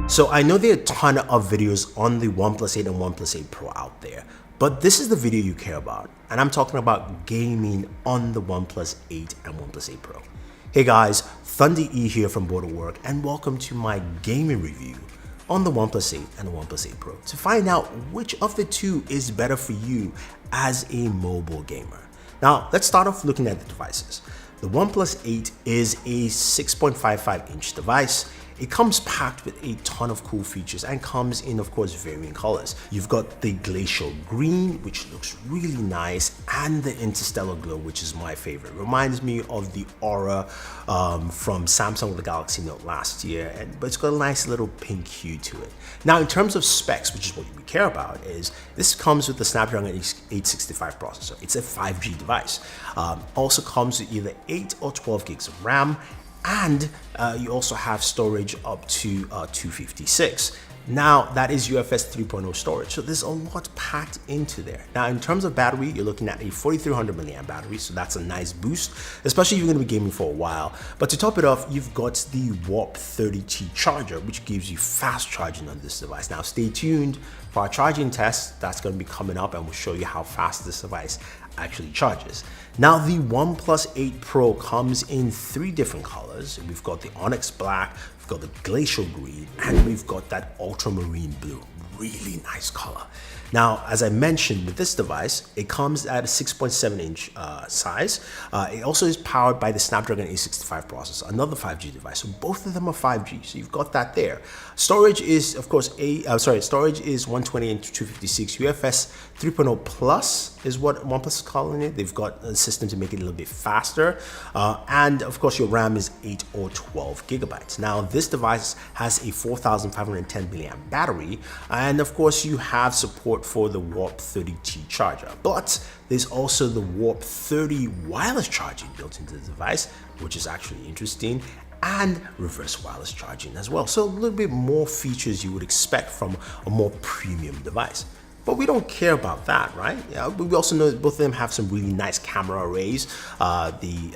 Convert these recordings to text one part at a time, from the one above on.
So I know there are a ton of videos on the OnePlus 8 and OnePlus 8 Pro out there, but this is the video you care about, and I'm talking about gaming on the OnePlus 8 and OnePlus 8 Pro. Hey guys, Thunder E here from Border Work, and welcome to my gaming review on the OnePlus 8 and the OnePlus 8 Pro to find out which of the two is better for you as a mobile gamer. Now, let's start off looking at the devices. The OnePlus 8 is a 6.55-inch device. It comes packed with a ton of cool features and comes in, of course, varying colors. You've got the glacial green, which looks really nice, and the interstellar glow, which is my favorite. Reminds me of the Aura from Samsung with the Galaxy Note last year, but it's got a nice little pink hue to it. Now, in terms of specs, which is what we care about, is this comes with the Snapdragon 865 processor. It's a 5G device. Also comes with either 8 or 12 gigs of RAM, and you also have storage up to 256. Now, that is UFS 3.0 storage, so there's a lot packed into there. Now, in terms of battery, you're looking at a 4300 milliamp battery, so that's a nice boost, especially if you're going to be gaming for a while. But to top it off, you've got the Warp 30T charger, which gives you fast charging on this device. Now, stay tuned for our charging test. That's going to be coming up, and we'll show you how fast this device actually charges. Now, the OnePlus 8 Pro comes in 3 different colors. We've got the Onyx Black, we've got the Glacial Green, and we've got that Ultramarine Blue. Really nice color. Now, as I mentioned, with this device, it comes at a 6.7-inch size. It also is powered by the Snapdragon 865 processor, another 5G device. So both of them are 5G. So you've got that there. Storage is, of course, storage is 128 into 256. UFS 3.0 Plus is what OnePlus is calling it. They've got a system to make it a little bit faster. And of course, your RAM is 8 or 12 gigabytes. Now, this device has a 4510 milliamp battery. And of course, you have support for the Warp 30T charger, but there's also the Warp 30 wireless charging built into the device, which is actually interesting, and reverse wireless charging as well. So a little bit more features you would expect from a more premium device. But we don't care about that, right? Yeah, we also know that both of them have some really nice camera arrays. The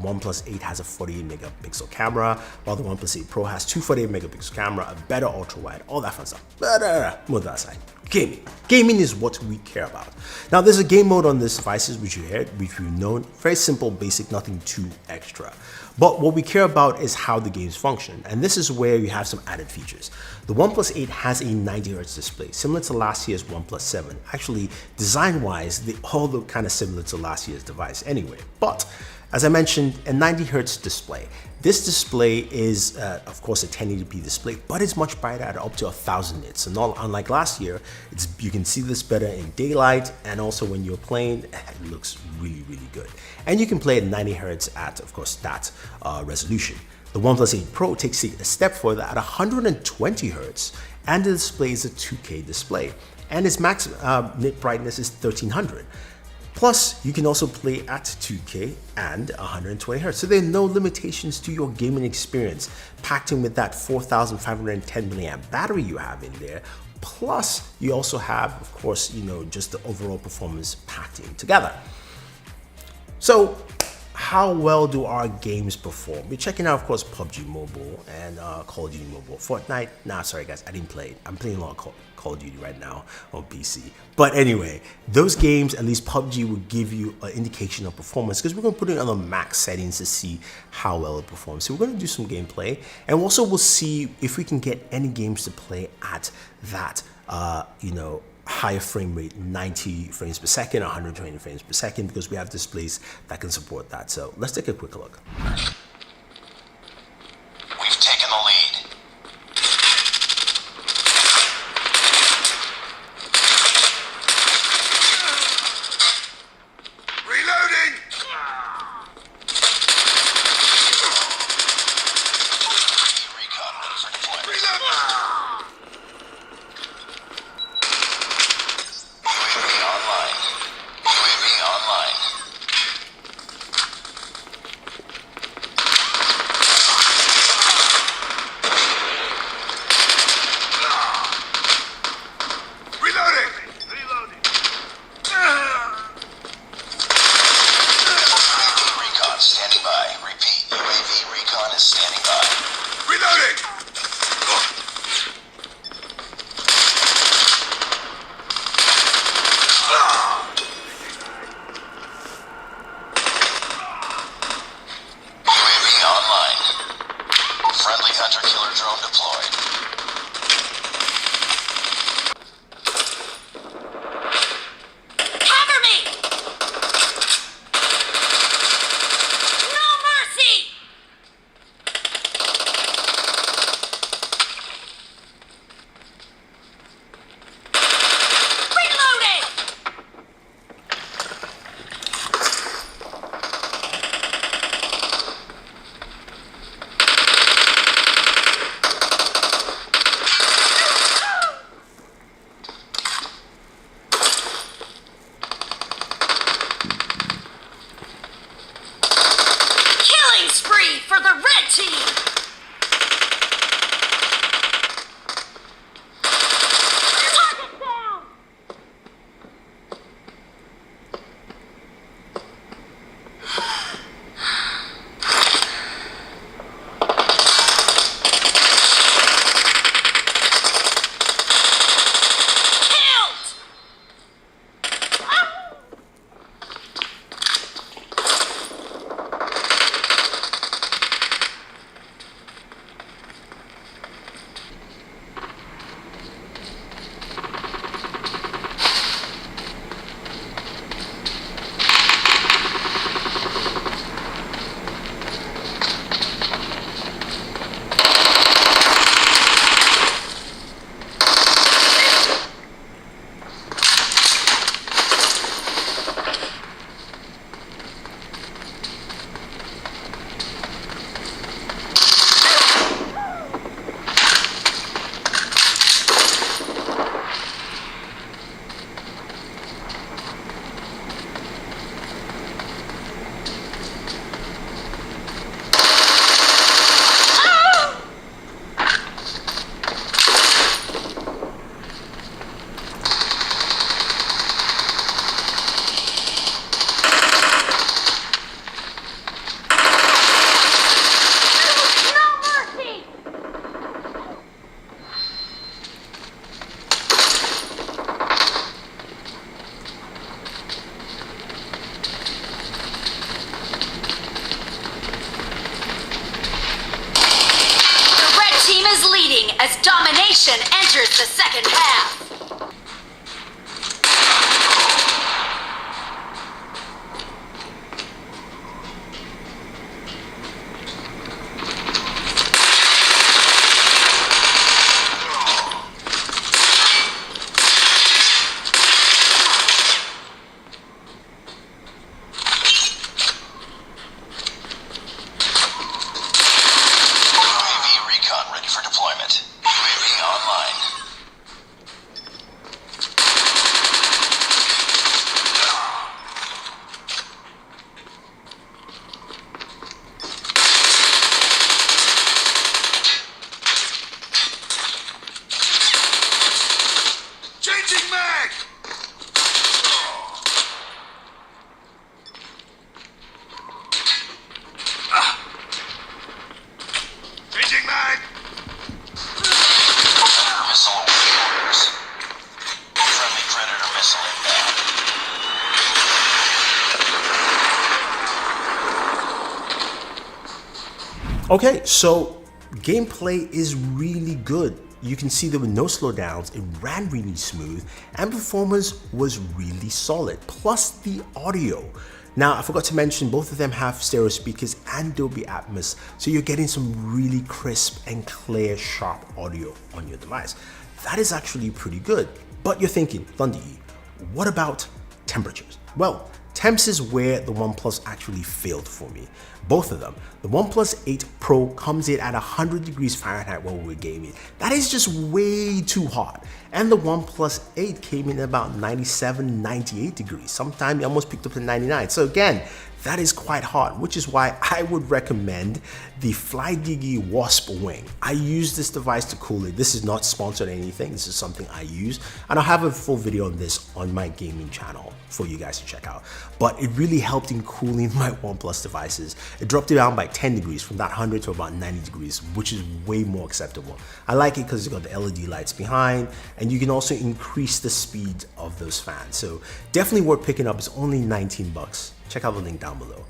OnePlus 8 has a 48 megapixel camera, while the OnePlus 8 Pro has 2 48 megapixel camera, a better ultra wide, all that fun stuff. But move that aside. Gaming. Gaming is what we care about. Now, there's a game mode on this devices, which we've known. Very simple, basic, nothing too extra. But what we care about is how the games function, and this is where you have some added features. The OnePlus 8 has a 90Hz display, similar to last year's OnePlus 7. Actually, design-wise, they all look kind of similar to last year's device anyway. But as I mentioned, a 90Hz display. This display is, of course, a 1080p display, but it's much brighter at up to 1000 nits. So not unlike last year, you can see this better in daylight, and also when you're playing, it looks really, really good. And you can play at 90 Hz at, of course, that resolution. The OnePlus 8 Pro takes it a step further at 120 Hz, and the display is a 2K display, and its max nit brightness is 1300. Plus, you can also play at 2K and 120 Hz. So there are no limitations to your gaming experience, packed in with that 4510 milliamp battery you have in there. Plus, you also have, of course, just the overall performance packed in together. So, how well do our games perform? We're checking out, of course, PUBG Mobile and Call of Duty Mobile. Fortnite, nah, sorry guys, I didn't play it. I'm playing a lot of Call of Duty right now on PC. But anyway, those games, at least PUBG, will give you an indication of performance, because we're going to put it on the max settings to see how well it performs. So we're going to do some gameplay, and also we'll see if we can get any games to play at that, higher frame rate, 90 frames per second, 120 frames per second, because we have displays that can support that. So let's take a quick look. We've taken the lead. Reloading! Recon ready for deployment. Reload! team. Target down. As domination enters the second half. UAV recon ready for deployment. UAV online. Changing mag! Changing mag! Predator missile awaiting orders. Friendly Predator missile inbound. Okay, so gameplay is really good. You can see there were no slowdowns, it ran really smooth, and performance was really solid, plus the audio. Now, I forgot to mention both of them have stereo speakers and Dolby Atmos, so you're getting some really crisp and clear, sharp audio on your device. That is actually pretty good. But you're thinking, Thunder E, what about temperatures? Well, temps is where the OnePlus actually failed for me. Both of them. The OnePlus 8 Pro comes in at 100 degrees Fahrenheit while we're gaming. That is just way too hot. And the OnePlus 8 came in at about 97, 98 degrees. Sometimes it almost picked up to 99. So again, that is quite hot, which is why I would recommend the FlyDigi Wasp Wing. I use this device to cool it. This is not sponsored or anything. This is something I use, and I'll have a full video on this on my gaming channel for you guys to check out. But it really helped in cooling my OnePlus devices. It dropped it down by 10 degrees from that 100 to about 90 degrees, which is way more acceptable. I like it because it's got the LED lights behind, and you can also increase the speed of those fans. So definitely worth picking up. It's only 19 bucks. Check out the link down below.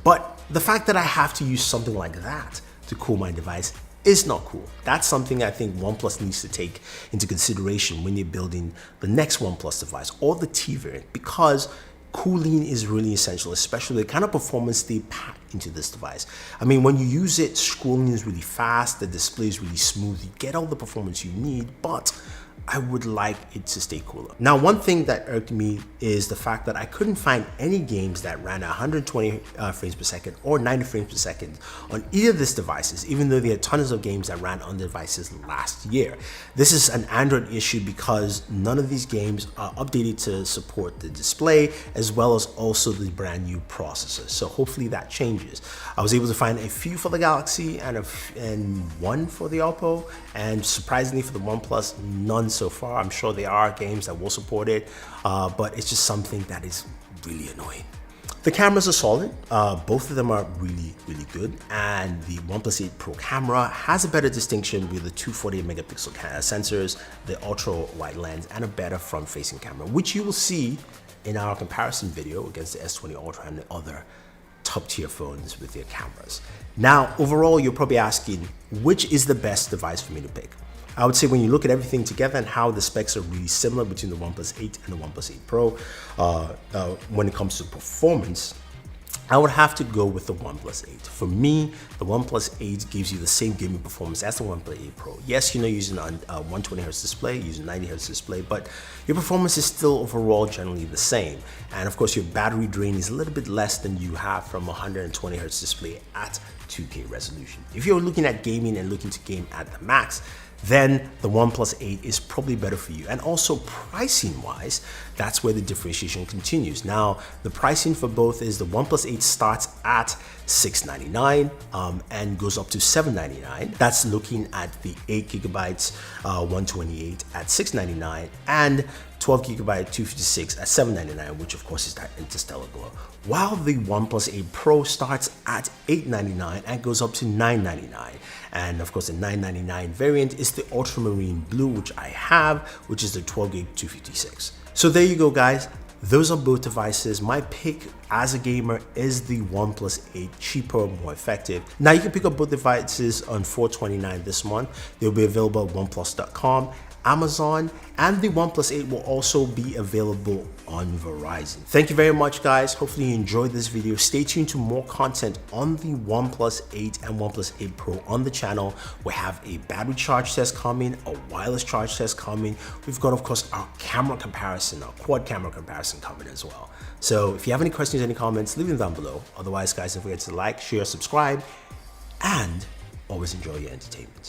But the fact that I have to use something like that to cool my device is not cool. That's something I think OnePlus needs to take into consideration when you're building the next OnePlus device or the T variant, because cooling is really essential, especially the kind of performance they pack into this device. I mean, when you use it, scrolling is really fast, the display is really smooth, you get all the performance you need, but I would like it to stay cooler. Now, one thing that irked me is the fact that I couldn't find any games that ran at 120 frames per second or 90 frames per second on either of these devices, even though there are tons of games that ran on the devices last year. This is an Android issue because none of these games are updated to support the display as well as also the brand new processor. So hopefully that changes. I was able to find a few for the Galaxy and one for the Oppo, and surprisingly for the OnePlus, none so far. I'm sure there are games that will support it, but it's just something that is really annoying. The cameras are solid. Both of them are really good, and the OnePlus 8 Pro camera has a better distinction with the 248 megapixel sensors, the ultra wide lens, and a better front-facing camera, which you will see in our comparison video against the S20 Ultra and the other top-tier phones with their cameras. Now, overall, you're probably asking, which is the best device for me to pick? I would say when you look at everything together and how the specs are really similar between the OnePlus 8 and the OnePlus 8 Pro, when it comes to performance, I would have to go with the OnePlus 8. For me, the OnePlus 8 gives you the same gaming performance as the OnePlus 8 Pro. Yes, you're not using a 120Hz display, using 90Hz display, but your performance is still overall generally the same. And of course, your battery drain is a little bit less than you have from a 120Hz display at 2K resolution. If you're looking at gaming and looking to game at the max, then the OnePlus 8 is probably better for you. And also pricing wise, that's where the differentiation continues. Now, the pricing for both is the OnePlus 8 starts at $699 and goes up to $799. That's looking at the 8GB 128 at $699 and 12GB 256 at $799, which of course is that interstellar glow. While the OnePlus 8 Pro starts at $899 and goes up to $999. And of course the $999 variant is the ultramarine blue, which I have, which is the 12GB 256. So there you go, guys. Those are both devices. My pick as a gamer is the OnePlus 8, cheaper, more effective. Now you can pick up both devices on $429 this month. They'll be available at oneplus.com, Amazon, and the OnePlus 8 will also be available on Verizon. Thank you very much, guys. Hopefully you enjoyed this video. Stay tuned to more content on the OnePlus 8 and OnePlus 8 Pro on the channel. We have a battery charge test coming, a wireless charge test coming. We've got, of course, our camera comparison, our quad camera comparison coming as well. So if you have any questions, any comments, leave them down below. Otherwise, guys, don't forget to like, share, subscribe, and always enjoy your entertainment.